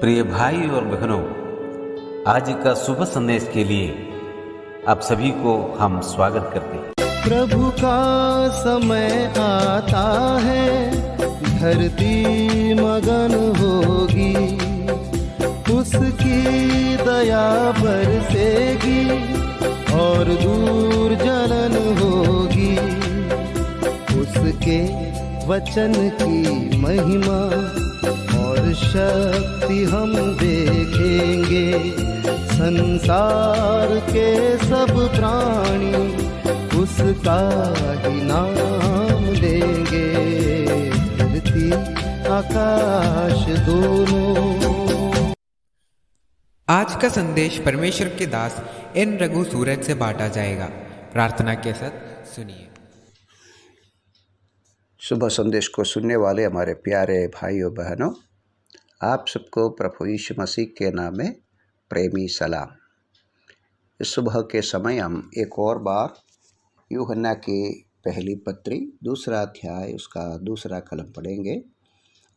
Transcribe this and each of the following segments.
प्रिय भाई और बहनों, आज का शुभ संदेश के लिए आप सभी को हम स्वागत करते हैं। प्रभु का समय आता है, धरती मगन होगी, उसकी दया बरसेगी और दूर जलन होगी। उसके वचन की महिमा और शक्ति हम देखेंगे। संसार के सब प्राणी उसका ही नाम लेंगे। धरती आकाश दोनों। आज का संदेश परमेश्वर के दास एन रघु सूरज से बांटा जाएगा। प्रार्थना के साथ सुनिए। सुबह संदेश को सुनने वाले हमारे प्यारे भाइयों बहनों, आप सबको प्रभु यीशु मसीह के नाम में प्रेमी सलाम। इस सुबह के समय हम एक और बार यूहन्ना की पहली पत्री दूसरा अध्याय उसका दूसरा कलम पढ़ेंगे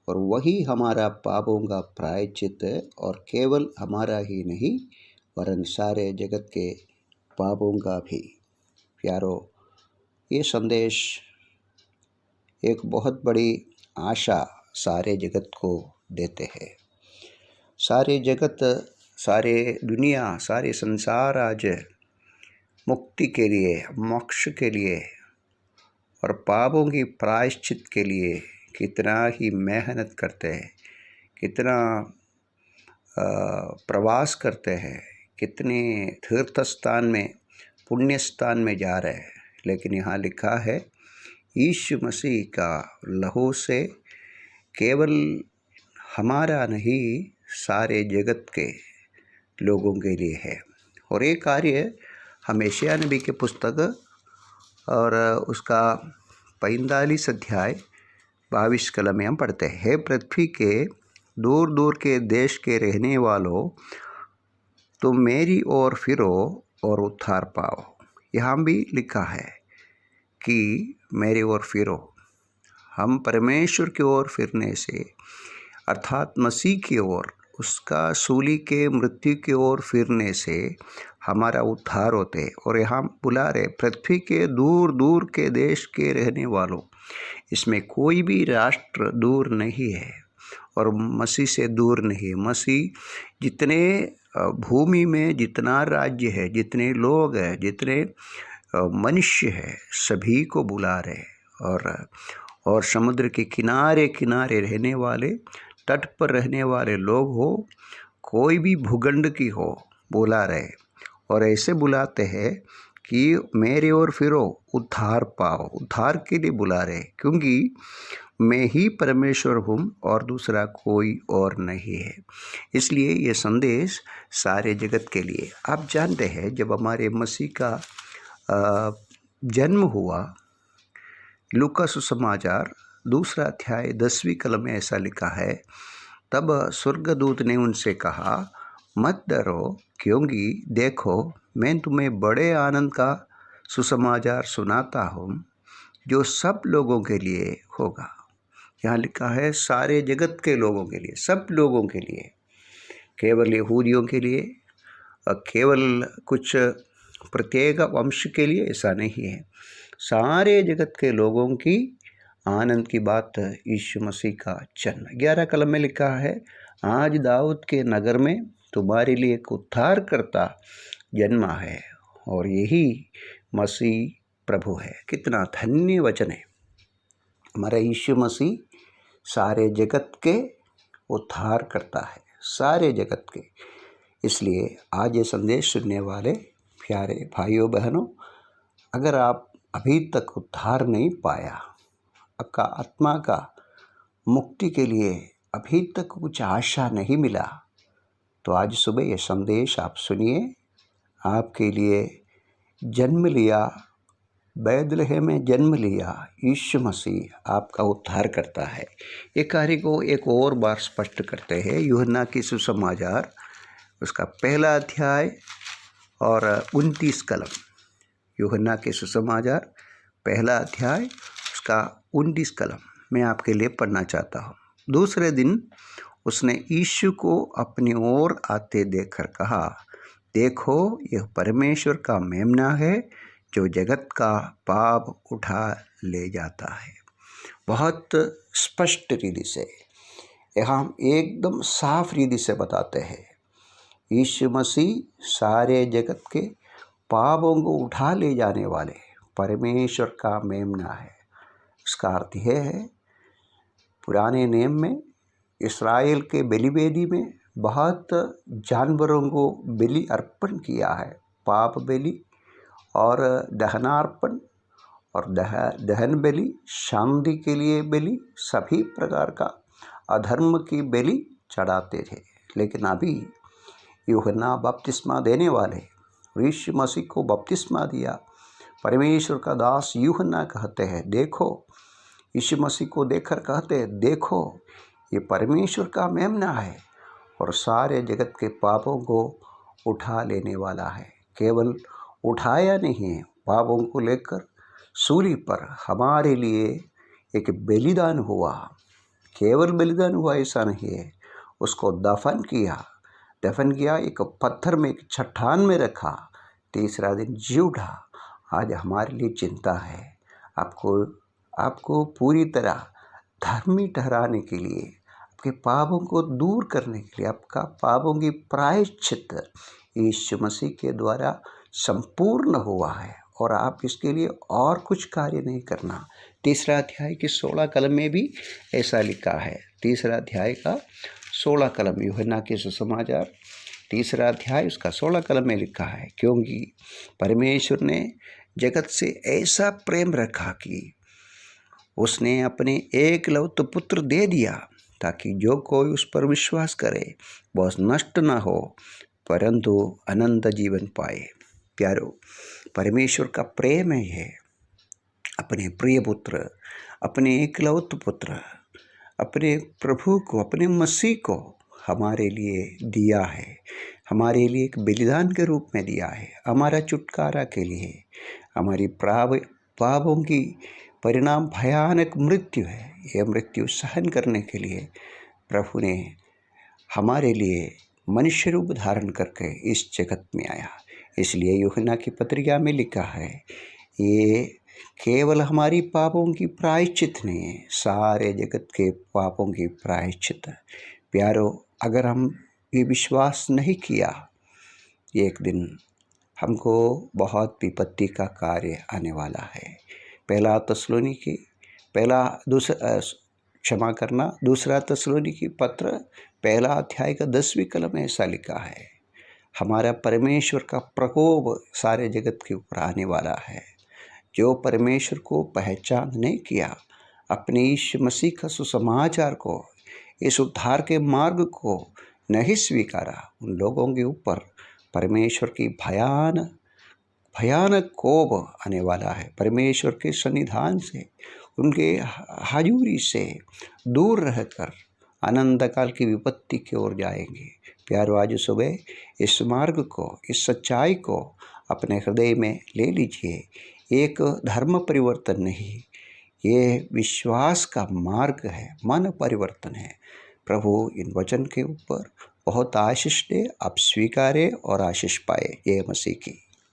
और वही हमारा पापों का प्रायश्चित और केवल हमारा ही नहीं वरन सारे जगत के पापों का भी। प्यारो, ये संदेश एक बहुत बड़ी आशा सारे जगत को देते हैं। सारे जगत, सारे दुनिया, सारे संसार आज मुक्ति के लिए, मोक्ष के लिए और पापों की प्रायश्चित के लिए कितना ही मेहनत करते हैं, कितना प्रवास करते हैं, कितने तीर्थ स्थान में, पुण्य स्थान में जा रहे हैं। लेकिन यहाँ लिखा है यीशु मसीह का लहू से केवल हमारा नहीं सारे जगत के लोगों के लिए है। और ये कार्य हम यशायाह नबी के पुस्तक और उसका 45 अध्याय 22 कलम में हम पढ़ते हैं। हे पृथ्वी के दूर दूर के देश के रहने वालों, तुम मेरी ओर फिरो और उद्धार पाओ। यहाँ भी लिखा है कि मेरी ओर फिरो। हम परमेश्वर की ओर फिरने से अर्थात मसीह की ओर, उसका सूली के मृत्यु की ओर फिरने से हमारा उद्धार होते। और यहाँ बुला रहे पृथ्वी के दूर दूर के देश के रहने वालों। इसमें कोई भी राष्ट्र दूर नहीं है और मसीह से दूर नहीं है। मसीह जितने भूमि में जितना राज्य है, जितने लोग हैं, जितने मनुष्य है, सभी को बुला रहे। और समुद्र के किनारे किनारे रहने वाले, तट पर रहने वाले लोग हो, कोई भी भूखंड की हो, बुला रहे। और ऐसे बुलाते हैं कि मेरे ओर फिरो, उद्धार पाओ। उद्धार के लिए बुला रहे, क्योंकि मैं ही परमेश्वर हूँ और दूसरा कोई और नहीं है। इसलिए ये संदेश सारे जगत के लिए। आप जानते हैं, जब हमारे मसीह का जन्म हुआ, लूका सुसमाचार दूसरा अध्याय 10वीं कलम में ऐसा लिखा है, तब स्वर्गदूत ने उनसे कहा, मत डरो, क्योंकि देखो मैं तुम्हें बड़े आनंद का सुसमाचार सुनाता हूँ जो सब लोगों के लिए होगा। यहाँ लिखा है सारे जगत के लोगों के लिए, सब लोगों के लिए, केवल यहूदियों के लिए, केवल कुछ प्रत्येक वंश के लिए ऐसा नहीं है। सारे जगत के लोगों की आनंद की बात यीशु मसीह का जन्म। 11 कलम में लिखा है, आज दाऊद के नगर में तुम्हारे लिए एक उद्धारकर्ता जन्मा है और यही मसीह प्रभु है। कितना धन्य वचन है। हमारा यीशु मसीह सारे जगत के उद्धार करता है, सारे जगत के। इसलिए आज ये संदेश सुनने वाले प्यारे भाइयों बहनों, अगर आप अभी तक उद्धार नहीं पाया, आपका आत्मा का मुक्ति के लिए अभी तक कुछ आशा नहीं मिला, तो आज सुबह ये संदेश आप सुनिए। आपके लिए जन्म लिया, बैतलहम में जन्म लिया यीशु मसीह आपका उद्धार करता है। ये कार्य को एक और बार स्पष्ट करते हैं। यूहन्ना की सुसमाचार उसका पहला अध्याय और 29 कलम। यूहन्ना के सुसमाचार पहला अध्याय उसका 29 कलम मैं आपके लिए पढ़ना चाहता हूँ। दूसरे दिन उसने यीशु को अपनी ओर आते देखकर कहा, देखो यह परमेश्वर का मेमना है जो जगत का पाप उठा ले जाता है। बहुत स्पष्ट रीति से यहाँ एकदम साफ रीति से बताते हैं, यीशु मसीह सारे जगत के पापों को उठा ले जाने वाले परमेश्वर का मेमना है। इसका अर्थ यह है, पुराने नियम में इस्राएल के बलिवेदी में बहुत जानवरों को बलि अर्पण किया है, पाप बलि और दहनार्पण और दहन बलि, शांति के लिए बलि, सभी प्रकार का अधर्म की बलि चढ़ाते थे। लेकिन अभी यूहन्ना बपतिस्मा देने वाले यीशु मसीह को बपतिस्मा दिया परमेश्वर का दास यूहन्ना कहते हैं, देखो, यीशु मसीह को देखकर कहते हैं, देखो ये परमेश्वर का मेमना है और सारे जगत के पापों को उठा लेने वाला है। केवल उठाया नहीं है, पापों को लेकर सूली पर हमारे लिए एक बलिदान हुआ। केवल बलिदान हुआ ऐसा नहीं है, उसको दफन किया, एक पत्थर में, एक चट्टान में रखा, तीसरा दिन जी उठा। आज हमारे लिए चिंता है, आपको पूरी तरह धर्मी ठहराने के लिए, आपके पापों को दूर करने के लिए, आपका पापों की प्रायश्चित यीशु मसीह के द्वारा संपूर्ण हुआ है और आप इसके लिए और कुछ कार्य नहीं करना। तीसरा अध्याय की 16 कलम में भी ऐसा लिखा है। तीसरा अध्याय का 16 कलम, यूहन्ना के सुसमाचार तीसरा अध्याय उसका 16 कलम में लिखा है, क्योंकि परमेश्वर ने जगत से ऐसा प्रेम रखा कि उसने अपने एकलौते पुत्र दे दिया, ताकि जो कोई उस पर विश्वास करे वह नष्ट न हो परंतु अनंत जीवन पाए। प्यारो, परमेश्वर का प्रेम है अपने प्रिय पुत्र, अपने एकलौते पुत्र, अपने प्रभु को, अपने मसीह को हमारे लिए दिया है, हमारे लिए एक बलिदान के रूप में दिया है, हमारा छुटकारा के लिए। हमारी पापों की परिणाम भयानक मृत्यु है। यह मृत्यु सहन करने के लिए प्रभु ने हमारे लिए मनुष्य रूप धारण करके इस जगत में आया। इसलिए यूहन्ना की पत्रिका में लिखा है, ये केवल हमारी पापों की प्रायश्चित नहीं है, सारे जगत के पापों की प्रायश्चित है। प्यारो, अगर हम ये विश्वास नहीं किया, एक दिन हमको बहुत विपत्ति का कार्य आने वाला है। दूसरा तस्सलोनिकी पत्र पहला अध्याय का 10वीं कलम में ऐसा लिखा है, हमारा परमेश्वर का प्रकोप सारे जगत के ऊपर आने वाला है। जो परमेश्वर को पहचान नहीं किया, अपने यीशु मसीह का सुसमाचार को, इस उद्धार के मार्ग को नहीं स्वीकारा, उन लोगों के ऊपर परमेश्वर की भयानक कोप आने वाला है। परमेश्वर के सन्निधान से, उनके हाजुरी से दूर रहकर अनंत काल की विपत्ति की ओर जाएंगे। प्यारो, आज सुबह इस मार्ग को, इस सच्चाई को अपने हृदय में ले लीजिए। एक धर्म परिवर्तन नहीं, ये विश्वास का मार्ग है, मन परिवर्तन है। प्रभु इन वचन के ऊपर बहुत आशीष दे, आप स्वीकारें और आशीष पाए। ये मसीह की